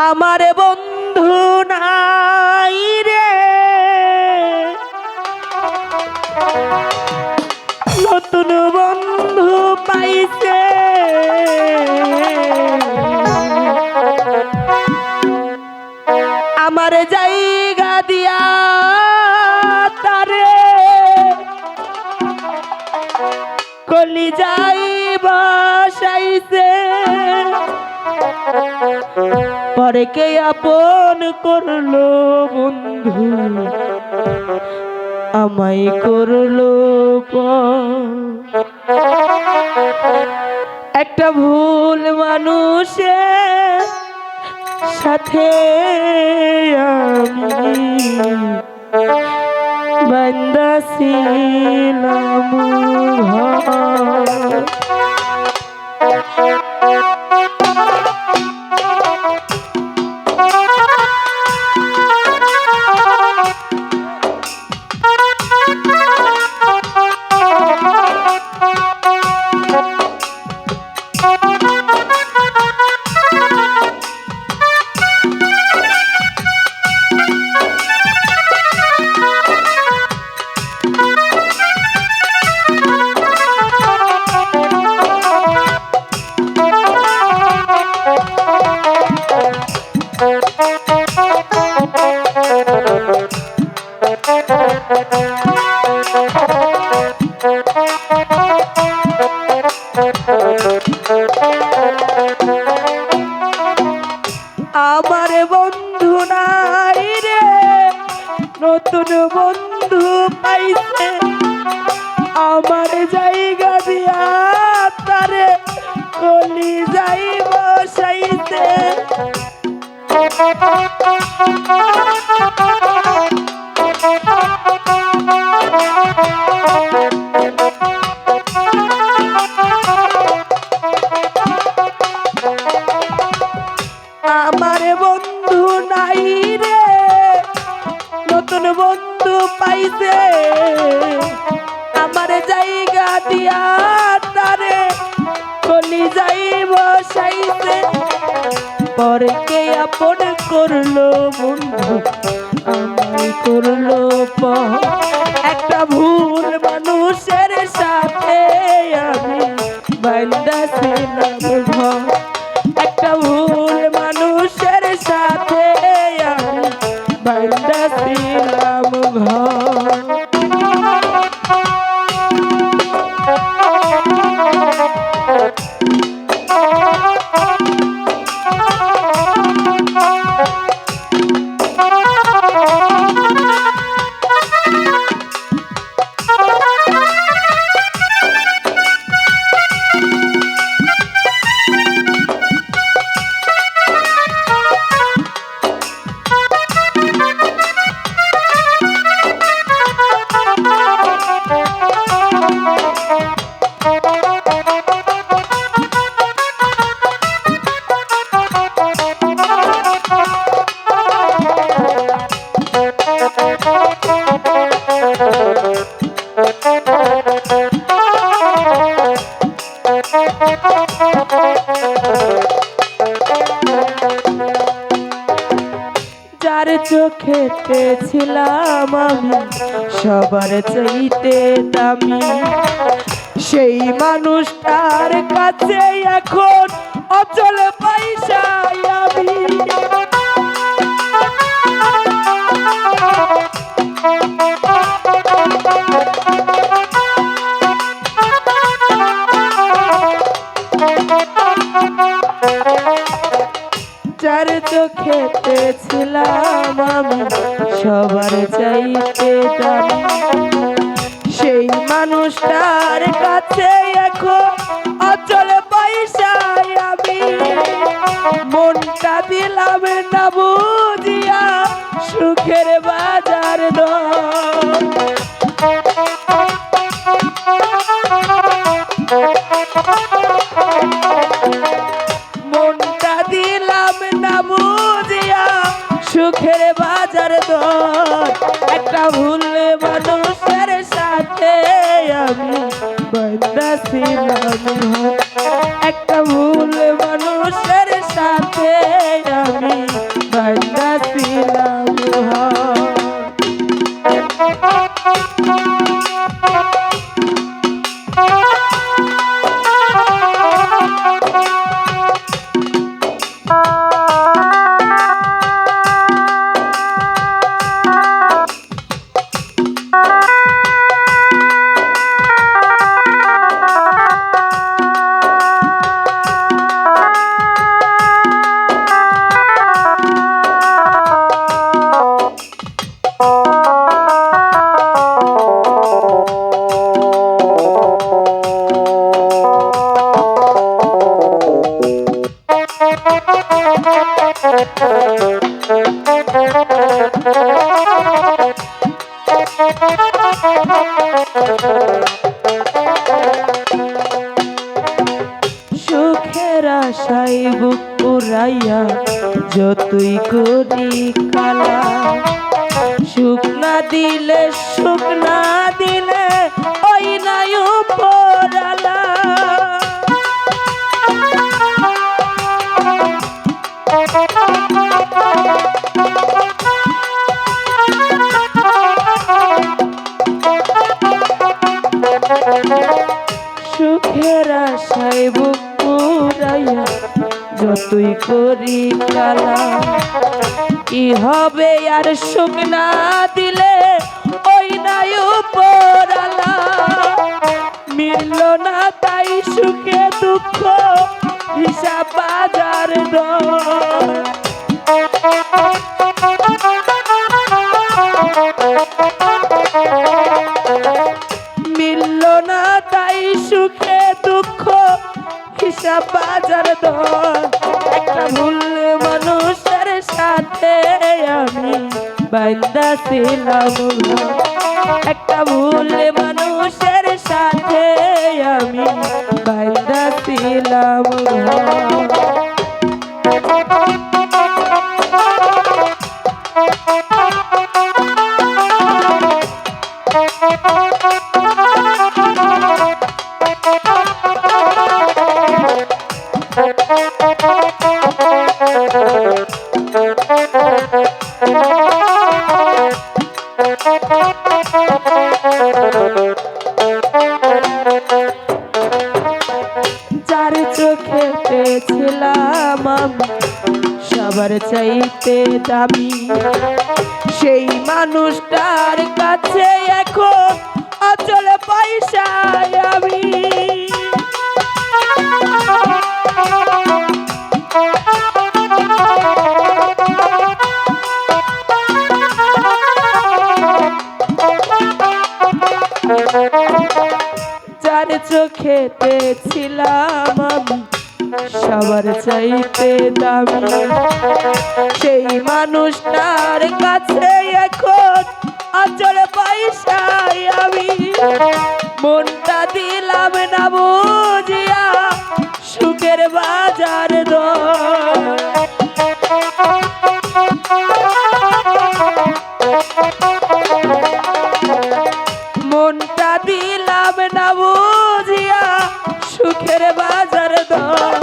আমার বন্ধু নাই রে, নতুন বন্ধু পাইছে। আমার জায়গা দিয়া তারে কলি যাই বসাইছে। পরে কে আপন করলো বন্ধু, আমায় করলো একটা ভুল মানুষের সাথে আমি বান্দা ছিলাম। আমার বন্ধু নাই রে, নতুন বন্ধু পাইছে। আমার জায়গা দিয়া তারে কলি যাই বসাইছে। আমার বন্ধু নাই রে, নতুন বন্ধু পাইছে। আমার জায়গা দিয়া তারে কলি যাই বসাইছে। পরে কে আপন করলো বন্ধু, আমায় করলো একটা ভুল মানুষের সাথে আমি বান্দা ছিলাম। একটা ভুল মানুষের সাথে আমি বান্দা ছিলাম ঘর। যার চোখেতে ছিলাম আমি সবার চাইতে দামি, সেই মানুষটার কাছে এখন অচল পয়সা আমি। যার চোখেতে ছিলাম আমি সবার চাইতে দামি, সেই মানুষটার কাছে এখন অচল পয়সায় আমি। মনটা দিলাম না বুঝিয়া সুখের বাজার দর। মনটা দিলাম না বুঝিয়া সুখের বাজার দর। একটা ভুল মানুষের সাথে আমি বান্দা ছিলাম। একটা ভুল মানুষ আশায় বুক পুরাইয়া যতই করি কালা, সুখ না দিলে সুখ না দিলে ওই নাই উপরালা। সুখের আশায় বুক পুরাইয়া যতই করি কালা, কি হবে আর সুখ না দিলে ওই নাই উপরালা। মিলল না তাই সুখে দুঃখ হিসাব বাজার দর, মিলল না তাই সুখে দুঃখ হিসাব বাজার দর। একটা ভুল মানুষের সাথে আমি বান্দা ছিলাম ঘর, একটা ভুল মানুষের সাথে আমি বান্দা ছিলাম ঘর। যার চোখে পেয়েছিলাম আমি সবার চাইতে দামি, সেই মানুষটার কাছে এখন অচল পয়সায় আমি। যার চোখে পেয়েছিলাম আমি সবার চাইতে দামি, সেই মানুষটার কাছে এখন অচল পয়সায় আমি। মনটা দিলাম না বুঝিয়া সুখের বাজার দর, মনটা দিলাম না বুঝিয়া সুখের বাজার দর।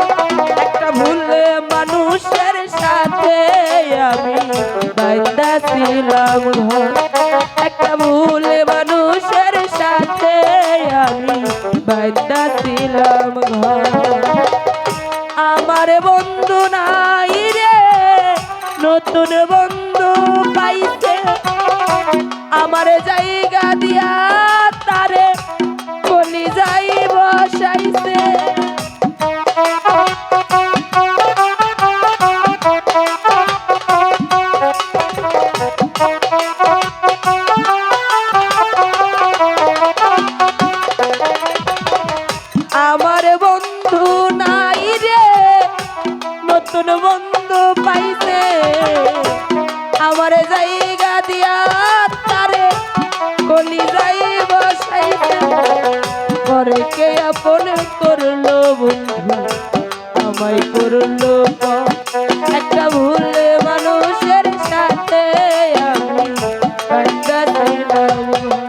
একটা ভুল মানুষের সাথে আমি বান্দা ছিলাম ঘর, একটা ভুল মানুষের সাথে আমি বান্দা ছিলাম ঘর। আমার বন্ধু নাই রে নতুন বন্ধু পাইছে, আমার জায়গা দিয়া তারে বলি যাই বসাইছে। আমার বন্ধু নাই রে নতুন বন্ধু পাইছে, আমার জায়গা দিয়া তারে কলি যাই বসাইছে। পরে কে আপন করলো বন্ধু আমায় করলো পর, একটা ভুল মানুষের সাথে আমি বান্দা ছিলাম ঘর,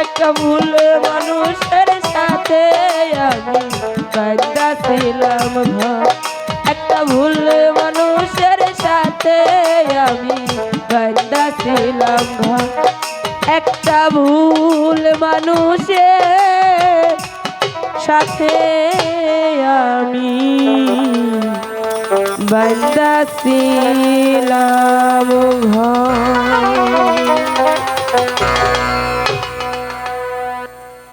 একটা ভুল মানুষের সাথে আমি বান্দা ছিলাম ঘর, একটা ভুল মানুষের সাথে আমি বান্দা ছিলাম ঘর। একটা ভুল মানুষের সাথে আমি বান্দা ছিলাম।